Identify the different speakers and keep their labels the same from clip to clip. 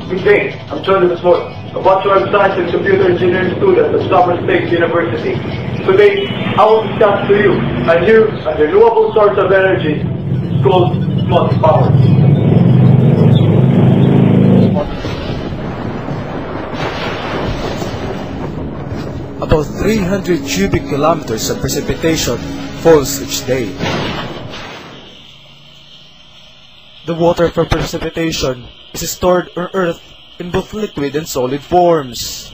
Speaker 1: Again, I'm John Osmotic, a Bachelor of Science and Computer Engineering student at Summer State University. Today, I will discuss to you a new and renewable source of energy. It's called Osmotic Power.
Speaker 2: About 300 cubic kilometers of precipitation falls each day. The water from precipitation is stored on Earth in both liquid and solid forms.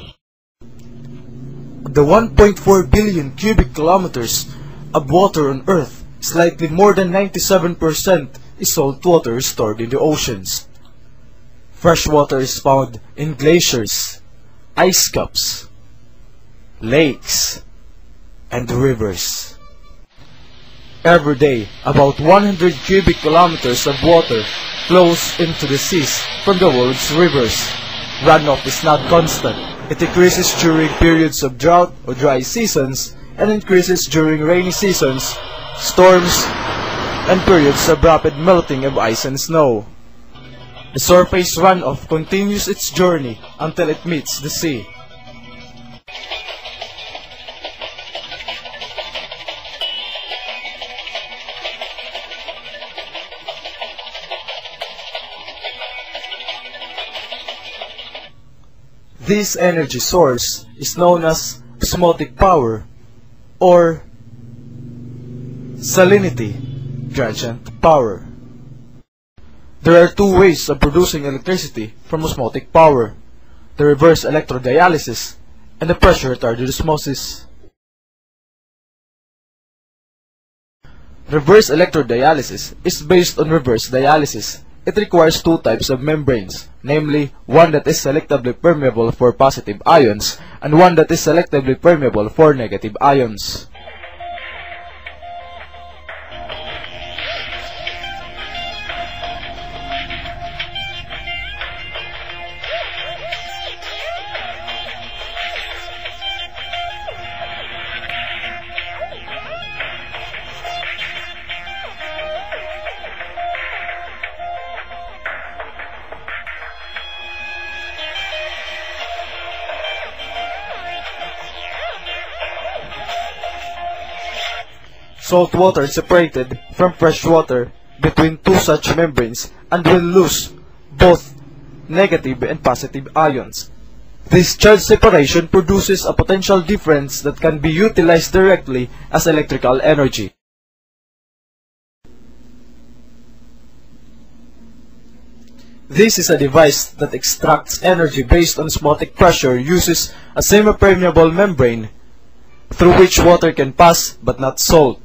Speaker 2: The 1.4 billion cubic kilometers of water on Earth, slightly more than 97% is salt water stored in the oceans. Fresh water is found in glaciers, ice caps, lakes, and rivers. Every day, about 100 cubic kilometers of water flows into the seas from the world's rivers. Runoff is not constant. It decreases during periods of drought or dry seasons and increases during rainy seasons, storms, and periods of rapid melting of ice and snow. The surface runoff continues its journey until it meets the sea. This energy source is known as osmotic power or salinity gradient power. There are two ways of producing electricity from osmotic power: the reverse electrodialysis and the pressure retarded osmosis. Reverse electrodialysis is based on reverse dialysis. It requires two types of membranes, namely one that is selectively permeable for positive ions and one that is selectively permeable for negative ions. Salt water is separated from fresh water between two such membranes and will lose both negative and positive ions. This charge separation produces a potential difference that can be utilized directly as electrical energy. This is a device that extracts energy based on osmotic pressure, uses a semi-permeable membrane through which water can pass but not salt.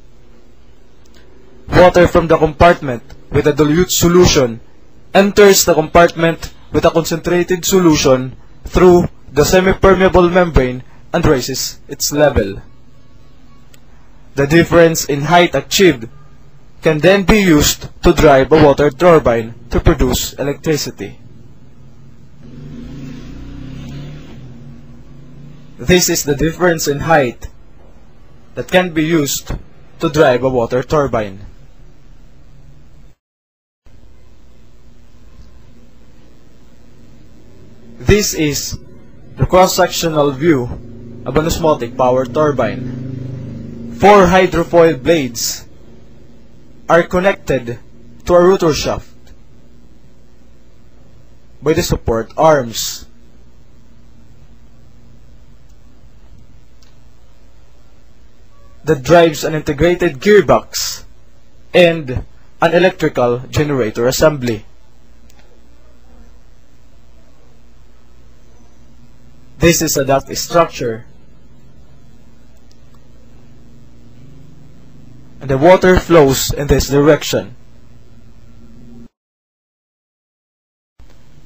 Speaker 2: Water from the compartment with a dilute solution enters the compartment with a concentrated solution through the semi-permeable membrane and raises its level. The difference in height achieved can then be used to drive a water turbine to produce electricity. This is the difference in height that can be used to drive a water turbine. This is the cross-sectional view of an osmotic power turbine. 4 hydrofoil blades are connected to a rotor shaft by the support arms. That drives an integrated gearbox and an electrical generator assembly. This is a duct structure, and the water flows in this direction.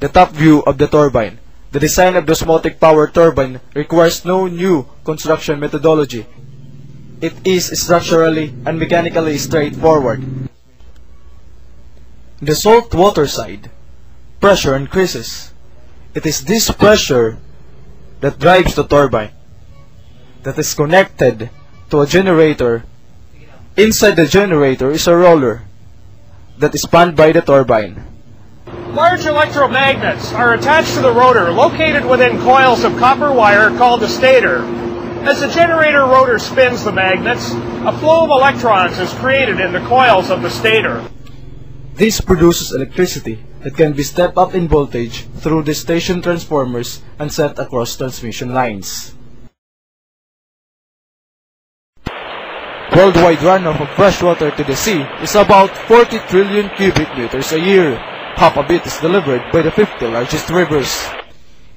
Speaker 2: The top view of the turbine. The design of the osmotic power turbine requires no new construction methodology. It is structurally and mechanically straightforward. In the salt water side, pressure increases. It is this pressure that drives the turbine, that is connected to a generator. Inside the generator is a roller that is spun by the turbine.
Speaker 3: Large electromagnets are attached to the rotor located within coils of copper wire called the stator. As the generator rotor spins the magnets, a flow of electrons is created in the coils of the stator.
Speaker 2: This produces electricity that can be stepped up in voltage through the station transformers and sent across transmission lines. Worldwide runoff of fresh water to the sea is about 40 trillion cubic meters a year. Half of it is delivered by the 50 largest rivers.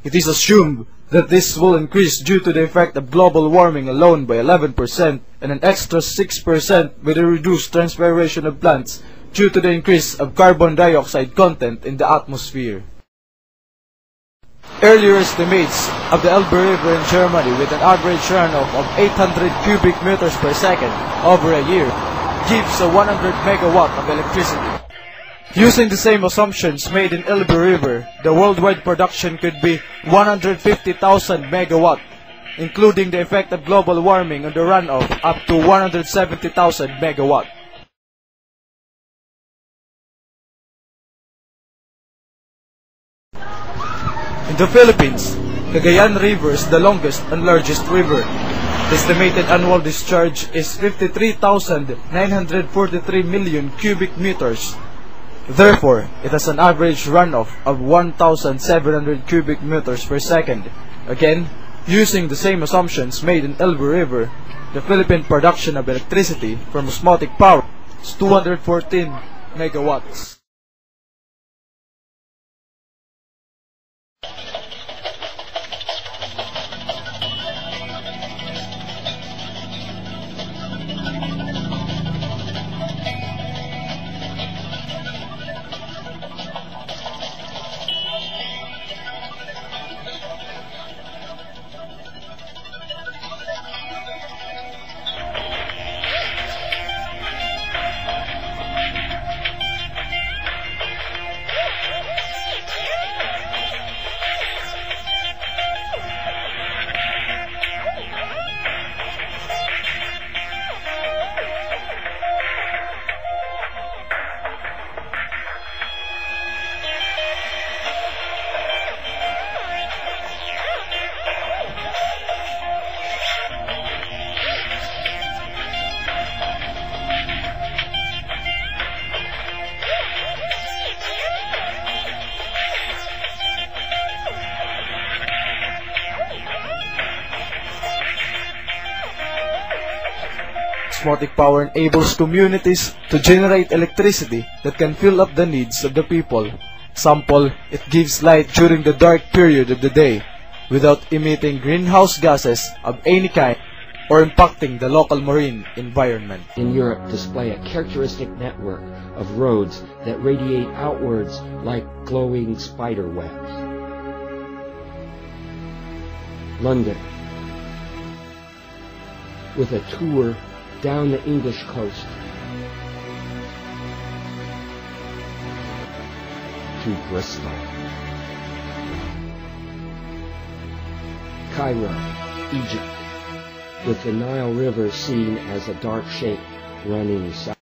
Speaker 2: It is assumed that this will increase due to the effect of global warming alone by 11% and an extra 6% with the reduced transpiration of plants due to the increase of carbon dioxide content in the atmosphere. Earlier estimates of the Elbe River in Germany with an average runoff of 800 cubic meters per second over a year gives a 100 megawatt of electricity. Using the same assumptions made in Elbe River, the worldwide production could be 150,000 megawatt, including the effect of global warming on the runoff up to 170,000 megawatt. In the Philippines, the Cagayan River is the longest and largest river. The estimated annual discharge is 53,943 million cubic meters. Therefore, it has an average runoff of 1,700 cubic meters per second. Again, using the same assumptions made in Elbe River, the Philippine production of electricity from osmotic power is 214 megawatts. Osmotic power enables communities to generate electricity that can fill up the needs of the people. Example, it gives light during the dark period of the day without emitting greenhouse gases of any kind or impacting the local marine environment.
Speaker 4: In Europe, display a characteristic network of roads that radiate outwards like glowing spider webs. London, with a tour down the English coast to Bristol. Cairo, Egypt, with the Nile River seen as a dark shape running south.